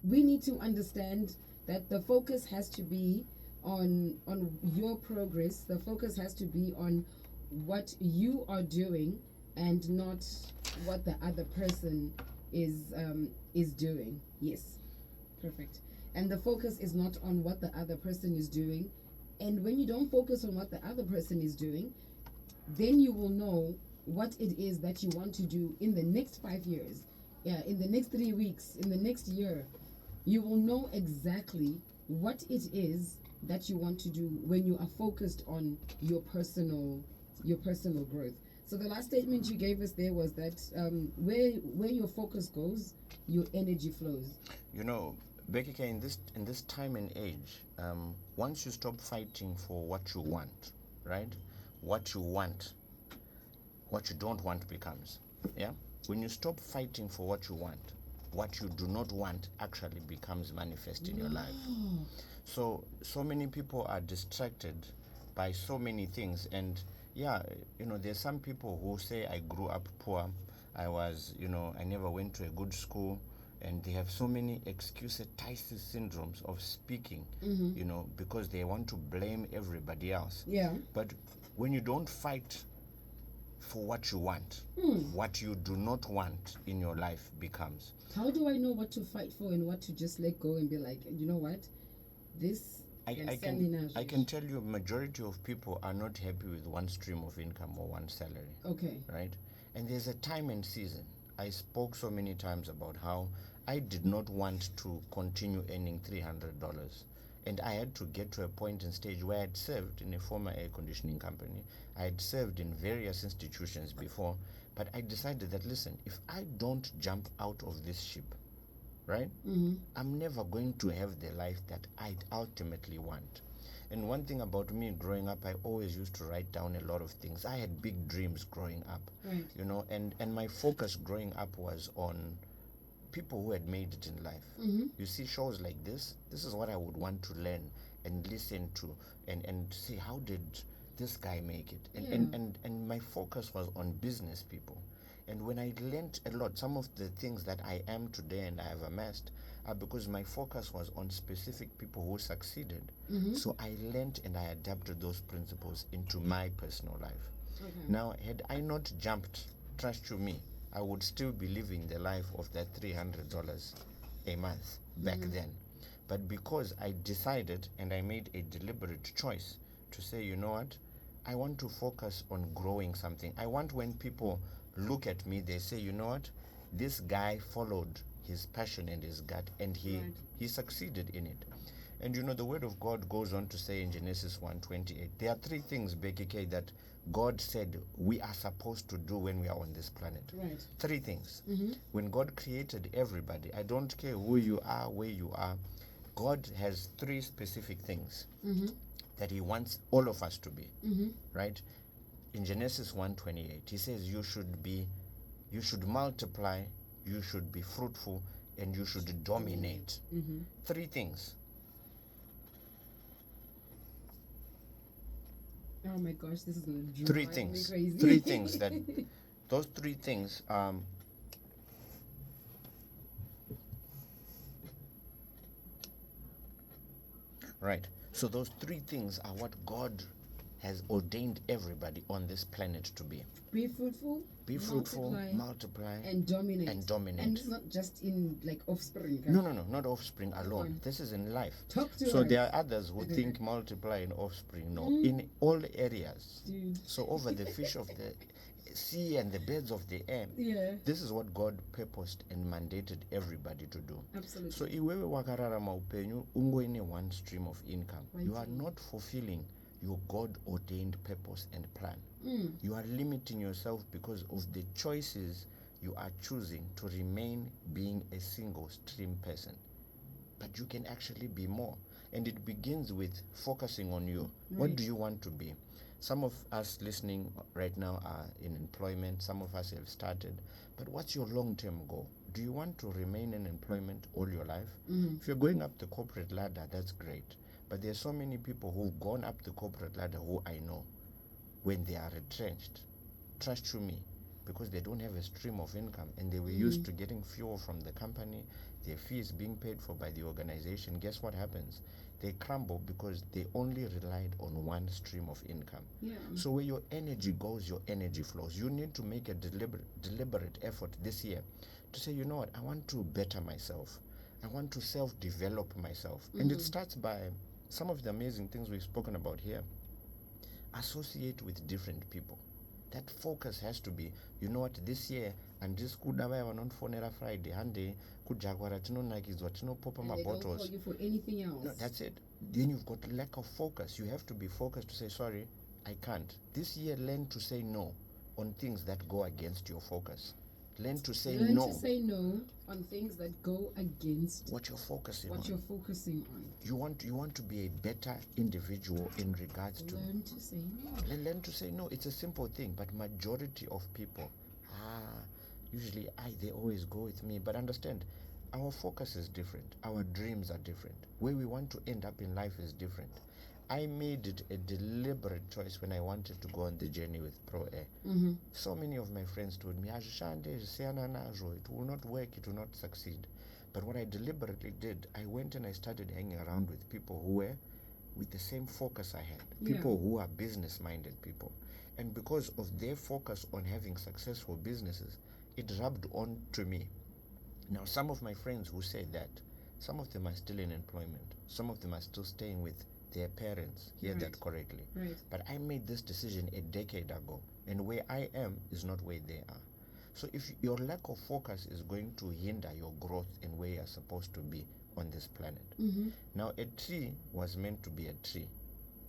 we need to understand that the focus has to be on your progress. The focus has to be on what you are doing and not what the other person is doing. Yes, perfect. And the focus is not on what the other person is doing. And when you don't focus on what the other person is doing, then you will know what it is that you want to do in the next 5 years, yeah, in the next 3 weeks, in the next year. You will know exactly what it is that you want to do when you are focused on your personal growth. So the last statement you gave us there was that where your focus goes, your energy flows. You know, Becky, in this time and age, once you stop fighting for what you want, right? What you want, what you don't want becomes. Yeah? When you stop fighting for what you want, what you do not want actually becomes manifest in your life. So many people are distracted by so many things. And yeah, there's some people who say, I grew up poor. I never went to a good school. And they have so many excuses syndromes of speaking, because they want to blame everybody else. Yeah. But when you don't fight for what you want, what you do not want in your life becomes. How do I know what to fight for and what to just let go and be like, you know what? This I can tell you majority of people are not happy with one stream of income or one salary. Okay. Right? And there's a time and season. I spoke so many times about how I did not want to continue earning $300. And I had to get to a point and stage where I had served in a former air conditioning company. I had served in various institutions before, but I decided that, listen, if I don't jump out of this ship, right, I'm never going to have the life that I'd ultimately want. And one thing about me growing up, I always used to write down a lot of things. I had big dreams growing up, Right. and my focus growing up was on people who had made it in life. You see shows like this is what I would want to learn and listen to, and see how did this guy make it. And my focus was on business people. And when I learned a lot, some of the things that I am today and I have amassed are because my focus was on specific people who succeeded. So I learned and I adapted those principles into my personal life. Okay. Now, had I not jumped, trust you me, I would still be living the life of that $300 a month back then. But because I decided and I made a deliberate choice to say, you know what, I want to focus on growing something. I want when people look at me, they say, you know what, this guy followed his passion and his gut, and he succeeded in it. And the word of God goes on to say in Genesis 1:28, there are three things, Becky K, that God said we are supposed to do when we are on this planet. Right. Three things. When God created everybody, I don't care who you are, where you are, God has three specific things that he wants all of us to be. Right? In Genesis 1:28, he says you should multiply, you should be fruitful, and you should dominate. Three things. Oh my gosh, this is gonna drive Three me things. crazy. Three things that those three things right. So those three things are what God has ordained everybody on this planet to be. Be fruitful. Be fruitful, multiply, and dominate. And dominate. And it's not just in like offspring. No, not offspring alone. This is in life. Talk to so us. There are others who think multiply and offspring. No, in all areas. Dude. So over the fish of the sea and the birds of the air. Yeah. This is what God purposed and mandated everybody to do. Absolutely. So iwewe wakararama upenyu ungoine one stream of income. You are not fulfilling your God-ordained purpose and plan. You are limiting yourself because of the choices you are choosing to remain being a single stream person. But you can actually be more. And it begins with focusing on you. Right. What do you want to be? Some of us listening right now are in employment. Some of us have started. But what's your long-term goal? Do you want to remain in employment all your life? If you're going up the corporate ladder, that's great. But there's so many people who've gone up the corporate ladder who I know, when they are retrenched, trust you me, because they don't have a stream of income and they were used to getting fuel from the company their fees being paid for by the organization, guess what happens? They crumble because they only relied on one stream of income. Yeah. So where your energy goes, your energy flows. You need to make a deliberate effort this year to say, you know what, I want to better myself. I want to self-develop myself. And it starts by some of the amazing things we've spoken about here. Associate with different people. That focus has to be, you know what, this year, and this could have vanonfonera Friday, hande kujagwara tinonakidzwa tinopopa And they don't bottles. call you for anything else. No, that's it. Then you've got lack of focus. You have to be focused to say, sorry, I can't. This year, learn to say no on things that go against your focus. Learn to say Learn no. to say no on things that go against What you're focusing on. what you're focusing on. You want to be a better individual in regards to. Learn to say no. Learn to say no. It's a simple thing, but majority of people, usually they always go with me. But understand, our focus is different. Our dreams are different. Where we want to end up in life is different. I made it a deliberate choice when I wanted to go on the journey with Pro Air. So many of my friends told me, it will not work, it will not succeed. But what I deliberately did, I went and I started hanging around with people who were with the same focus I had. People who are business-minded people. And because of their focus on having successful businesses, it rubbed on to me. Now, some of my friends who said that, some of them are still in employment. Some of them are still staying with their parents. Hear that correctly. Right. But I made this decision a decade ago, and where I am is not where they are. So if your lack of focus is going to hinder your growth and where you're supposed to be on this planet. Now, a tree was meant to be a tree.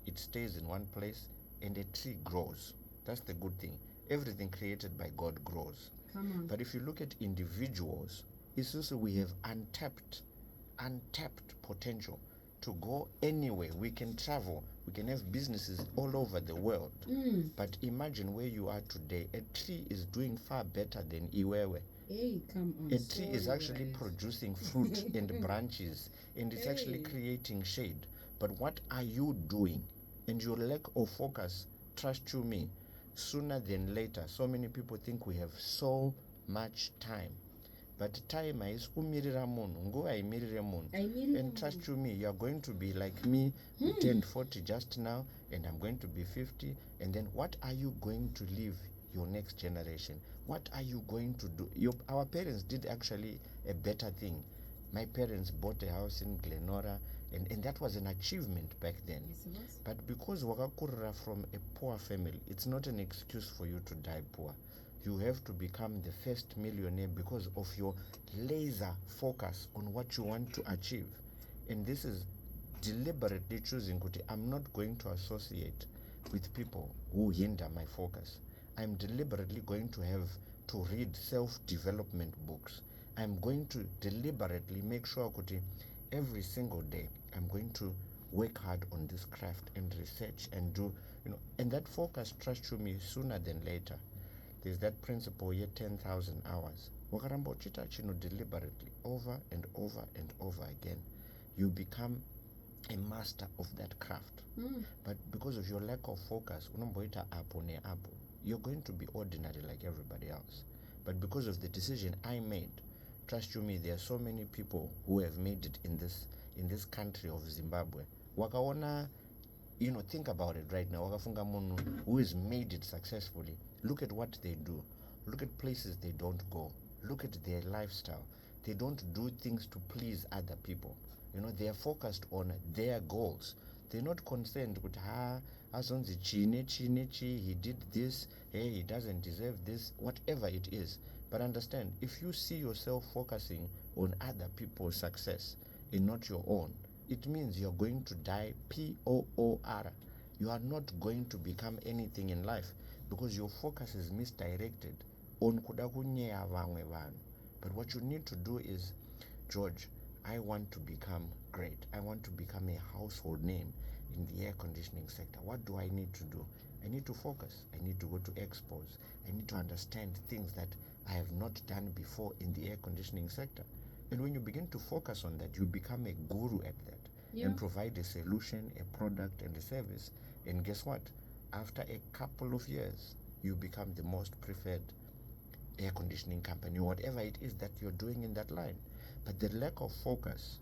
It stays in one place, and a tree grows. That's the good thing. Everything created by God grows. Come on. But if you look at individuals, it's also we have untapped potential to go anywhere. We can travel. We can have businesses all over the world. But imagine where you are today. A tree is doing far better than Iwewe. Hey, come on. A tree is actually producing fruit and branches, and it's actually creating shade. But what are you doing? And your lack of focus, trust you me, sooner than later, so many people think we have so much time. But time is kumirira munhu, nguva haimirire munhu. And trust you me, you are going to be like me, who turned 40 just now, and I'm going to be 50. And then what are you going to leave your next generation? What are you going to do? Our parents did actually a better thing. My parents bought a house in Glenora, and that was an achievement back then. Yes, it was. But because wakakurira from a poor family, it's not an excuse for you to die poor. You have to become the first millionaire because of your laser focus on what you want to achieve. And this is deliberately choosing, I'm not going to associate with people who hinder my focus. I'm deliberately going to have to read self-development books. I'm going to deliberately make sure every single day I'm going to work hard on this craft and research and do, and that focus, trust you me, sooner than later. There's that principle here, 10,000 hours. Wakaramba uchita chino deliberately, over and over and over again. You become a master of that craft. But because of your lack of focus, you're going to be ordinary like everybody else. But because of the decision I made, trust you me, there are so many people who have made it in this country of Zimbabwe. Wakaona, think about it right now. Wakafunga munhu who has made it successfully. Look at what they do. Look at places they don't go. Look at their lifestyle. They don't do things to please other people. They are focused on their goals. They're not concerned with azonzi he did this, hey, he doesn't deserve this, whatever it is. But understand, if you see yourself focusing on other people's success and not your own, it means you're going to die POOR. You are not going to become anything in life because your focus is misdirected on kuda kunyeya vamwe vanhu. But what you need to do is, George, I want to become great. I want to become a household name in the air conditioning sector. What do I need to do? I need to focus. I need to go to expos. I need to understand things that I have not done before in the air conditioning sector. And when you begin to focus on that, you become a guru at that and provide a solution, a product, and a service. And guess what? After a couple of years, you become the most preferred air conditioning company, whatever it is that you're doing in that line. but the lack of focus,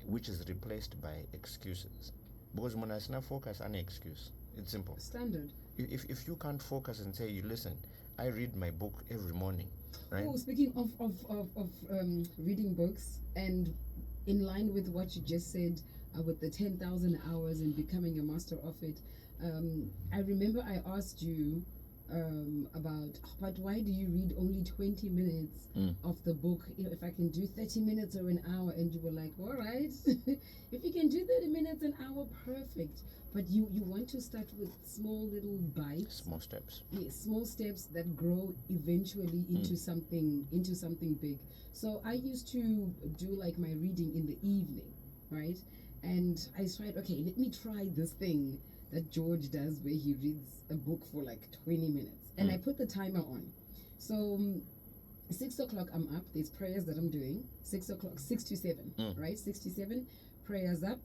which is replaced by excuses. Because when I say focus, an excuse. It's simple. Standard. If you can't focus and say, you listen, I read my book every morning, right? Oh, speaking of reading books, and in line with what you just said with the 10,000 hours and becoming a master of it, I remember I asked you about, but why do you read only 20 minutes of the book? If I can do 30 minutes or an hour, and you were like, all right, if you can do 30 minutes an hour, perfect. But you want to start with small little bites, Small steps. yes, small steps that grow eventually into something big. So I used to do like my reading in the evening, right? And I tried, okay, let me try this thing that George does where he reads a book for like 20 minutes. And I put the timer on. So 6 o'clock I'm up, there's prayers that I'm doing. 6 o'clock, 6 to 7, right? 6 to 7, prayers up.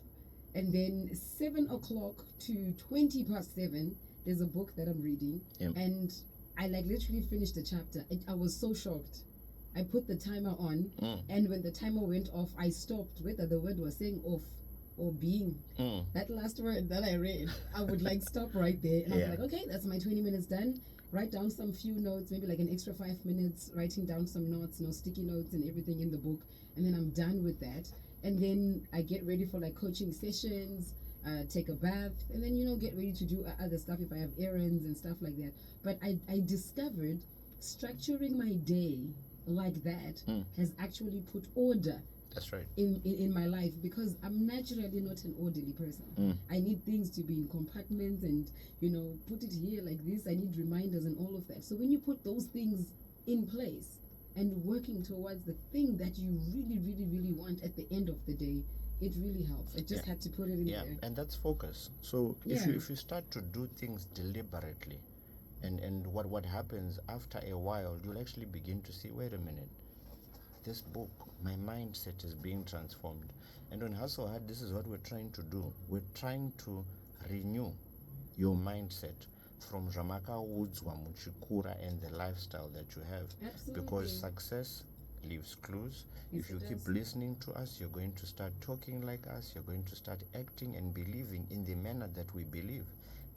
And then 7 o'clock to 20 past 7, there's a book that I'm reading. And I like literally finished the chapter. I was so shocked. I put the timer on, and when the timer went off, I stopped. Whether the word was saying off or being, that last word that I read, I would like stop right there. And I was like, okay, that's my 20 minutes done. Write down some few notes, maybe like an extra 5 minutes, writing down some notes, sticky notes and everything in the book. And then I'm done with that. And then I get ready for like coaching sessions, take a bath, and then, get ready to do other stuff if I have errands and stuff like that. But I discovered structuring my day like that has actually put order. That's right. In my life, because I'm naturally not an orderly person. I need things to be in compartments and, put it here like this. I need reminders and all of that. So when you put those things in place and working towards the thing that you really, really, really want at the end of the day, it really helps. I just had to put it in there. And that's focus. So if you start to do things deliberately, and what happens after a while, you'll actually begin to see, wait a minute, this book, my mindset is being transformed. And on Hustle Hard, this is what we're trying to do. We're trying to renew your mindset from Ramaka Woods Wamuchikura and the lifestyle that you have. Absolutely. Because success leaves clues. Yes, if you it keep does. listening to us, you're going to start talking like us. You're going to start acting and believing in the manner that we believe.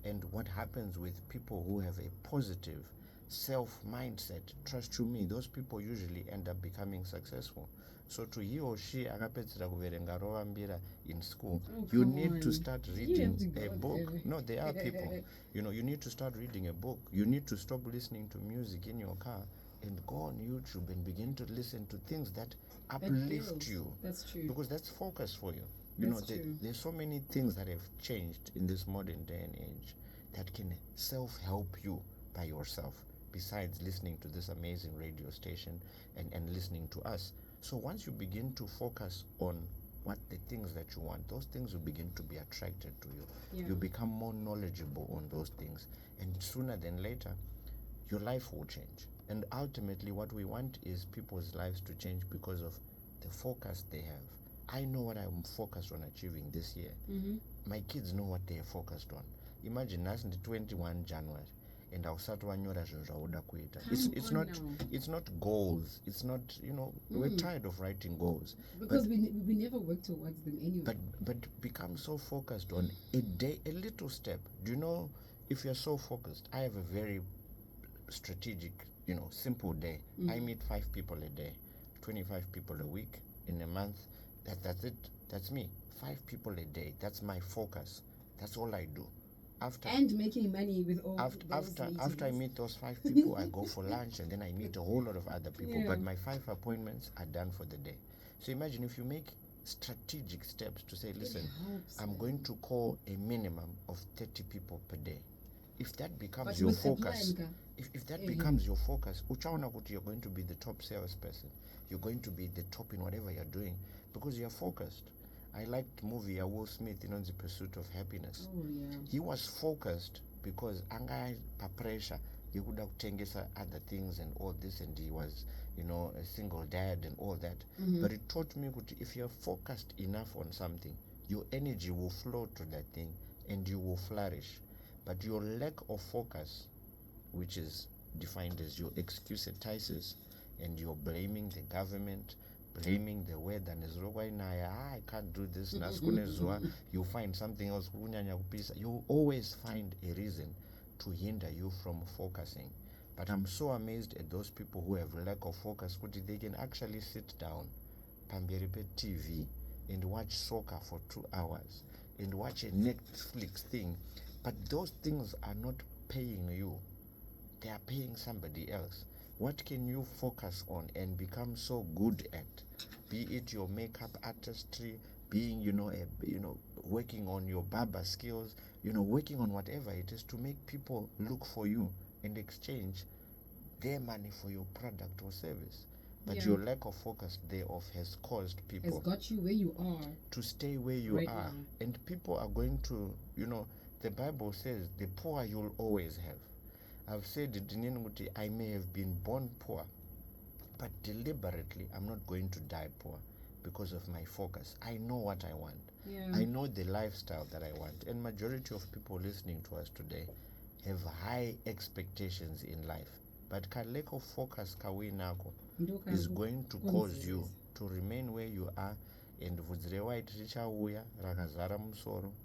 And what happens with people who have a positive self mindset, trust you me, those people usually end up becoming successful. So to he or she akapedzera kuverenga rova mbira in school, you need to start reading a book. No, there are people. You need to start reading a book. You need to stop listening to music in your car and go on YouTube and begin to listen to things that uplift you. That's true. Because that's focus for you. True. There's so many things that have changed in this modern day and age that can self-help you by yourself, besides listening to this amazing radio station and listening to us. So once you begin to focus on what the things that you want, those things will begin to be attracted to you. Yeah. You become more knowledgeable on those things. And sooner than later, your life will change. And ultimately, what we want is people's lives to change because of the focus they have. I know what I'm focused on achieving this year. My kids know what they are focused on. Imagine us in the 21 January. And ausati wanyora zvinhu zvauda kuita. It's not goals. It's not, we're tired of writing goals. Because we never work towards them anyway. But become so focused on a little step. Do you know, if you're so focused, I have a very strategic, simple day. I meet 5 people a day, 25 people a week, in a month. That's it. That's me. 5 people a day. That's my focus. That's all I do. And making money with all after I meet those 5 people, I go for lunch, and then I meet a whole lot of other people. But my 5 appointments are done for the day. So imagine if you make strategic steps to say, listen, I'm going to call a minimum of 30 people per day. If that becomes your focus, if that becomes your focus, you're going to be the top salesperson. You're going to be the top in whatever you're doing because you're focused. I liked the movie Will Smith, The Pursuit of Happiness. Oh, yeah. He was focused because anga pressure, he would have tengesa other things and all this, and he was, a single dad and all that. But it taught me that if you're focused enough on something, your energy will flow to that thing and you will flourish. But your lack of focus, which is defined as your excuses and you're blaming the government, blaming the weather. I can't do this. You find something else. You always find a reason to hinder you from focusing. But I'm so amazed at those people who have lack of focus. They can actually sit down, pamberi TV, and watch soccer for 2 hours, and watch a Netflix thing. But those things are not paying you. They are paying somebody else. What can you focus on and become so good at? Be it your makeup artistry, being, working on your barber skills, working on whatever it is to make people look for you and exchange their money for your product or service. But Yeah. your lack of focus thereof has caused Has people got you where you are. to stay where you Right are. now. And people are going to, the Bible says the poor you'll always have. I've said it in Inguti, I may have been born poor, but deliberately I'm not going to die poor because of my focus. I know what I want. Yeah. I know the lifestyle that I want. And majority of people listening to us today have high expectations in life. But lack of focus is going to cause you to remain where you are, and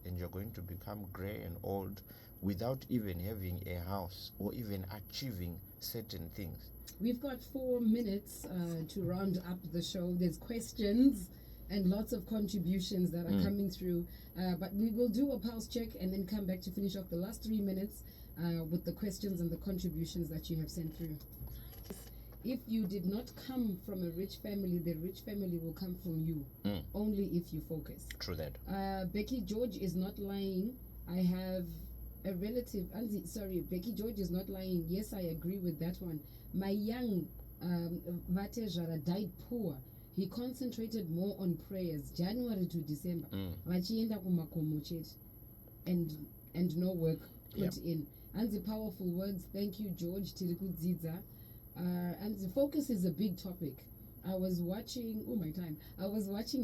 and you're going to become gray and old without even having a house or even achieving certain things. We've got 4 minutes to round up the show. There's questions and lots of contributions that are coming through. But we will do a pulse check and then come back to finish off the last 3 minutes with the questions and the contributions that you have sent through. If you did not come from a rich family, the rich family will come from you. Only if you focus. True that. Becky George is not lying. I have a relative. Sorry, Becky George is not lying. Yes, I agree with that one. My young Vatejara died poor. He concentrated more on prayers, January to December. Vachienda kumakomo chete, and no work put in. And the powerful words. Thank you, George. Tirikudzidza. And the focus is a big topic. I was watching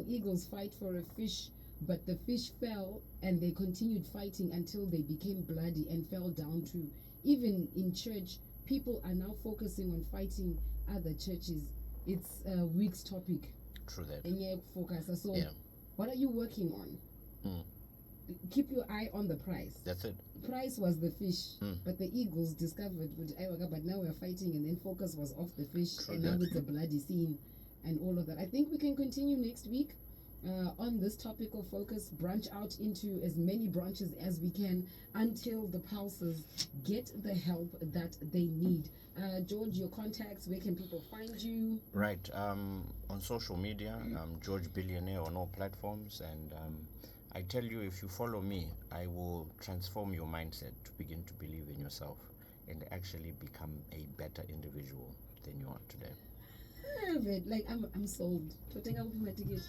eagles fight for a fish, but the fish fell and they continued fighting until they became bloody and fell down too. Even in church, people are now focusing on fighting other churches. It's a week's topic. True that. And yeah, focus. So Yeah. what are you working on? Keep your eye on the prize. That's it. Price was the fish, but the eagles discovered but now we're fighting, and then focus was off the fish. True and that. now it's a bloody scene and all of that. I think we can continue next week on this topic of focus, branch out into as many branches as we can until the pulses get the help that they need. George, your contacts, where can people find you? Right. On social media, George Billionaire on all platforms, and I tell you, if you follow me, I will transform your mindset to begin to believe in yourself and actually become a better individual than you are today. Like I'm sold. To take out my ticket.